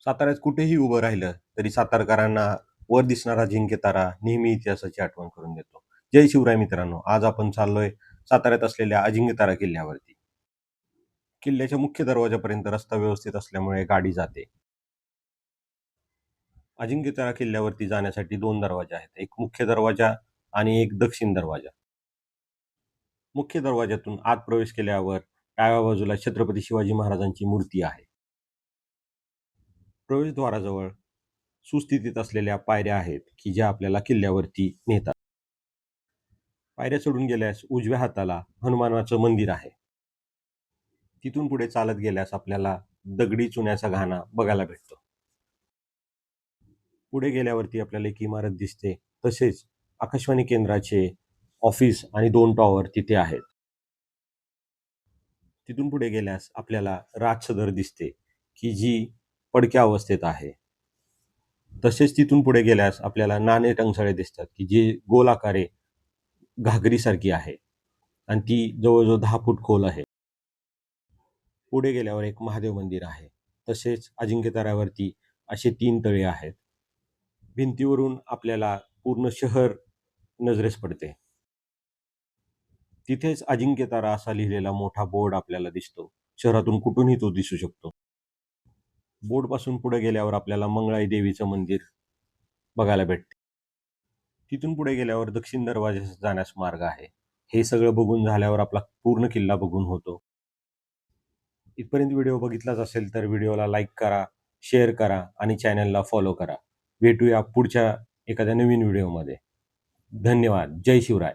साताऱ्यात कुठेही उभं राहिलं तरी सातारकरांना वर दिसणारा अजिंक्यतारा नेहमी इतिहासाची आठवण करून देतो. जय शिवराय मित्रांनो, आज आपण चाललोय साताऱ्यात असलेल्या अजिंक्यतारा किल्ल्यावरती. किल्ल्याच्या मुख्य दरवाजापर्यंत रस्ता व्यवस्थित असल्यामुळे गाडी जाते. अजिंक्यतारा किल्ल्यावरती जाण्यासाठी 2 दरवाजे आहेत. एक मुख्य दरवाजा आणि एक दक्षिण दरवाजा. मुख्य दरवाजातून आत प्रवेश केल्यावर डाव्या बाजूला छत्रपती शिवाजी महाराजांची मूर्ती आहे. प्रवेशद्वाराजवळ सुस्थितीत असलेल्या पायऱ्या आहेत की ज्या आपल्याला किल्ल्यावरती नेतात. पायऱ्या चढून गेल्यास उजव्या हाताला हनुमानाचं मंदिर आहे. तिथून पुढे चालत गेल्यास आपल्याला दगडी चुन्याचा घाणा बघायला भेटतो. पुढे गेल्यावरती आपल्याला एक इमारत दिसते. तसेच आकाशवाणी केंद्राचे ऑफिस आणि 2 टॉवर तिथे आहेत. तिथून पुढे गेल्यास आपल्याला राजसदर दिसते की जी पडक्या अवस्थेत आहे. तसेच तिथून पुढे गेल्यास आपल्याला नाणे टंकसाळे दिसतात की जी गोल आकारे घागरीसारखी आहे आणि ती जवळजवळ 10 फूट खोल आहे. पुढे गेल्यावर एक महादेव मंदिर आहे. तसेच अजिंक्यताऱ्यावरती असे 3 तळे आहेत. भिंतीवरून आपल्याला पूर्ण शहर नजरेस पडते. तिथेच अजिंक्यतारा असा लिहिलेला मोठा बोर्ड आपल्याला दिसतो. शहरातून कुठूनही तो दिसू शकतो. बोर्डपासून पुढे गेल्यावर आपल्याला मंगळाई देवीचं मंदिर बघायला भेटते. तिथून पुढे गेल्यावर दक्षिण दरवाजास जाण्यास मार्ग आहे. हे सगळं बघून झाल्यावर आपला पूर्ण किल्ला बघून होतो. इथपर्यंत व्हिडिओ बघितलाच असेल तर व्हिडिओला लाईक करा, शेअर करा आणि चॅनलला फॉलो करा. भेटूया पुढच्या एखाद्या नवीन व्हिडिओमध्ये. धन्यवाद. जय शिवराय.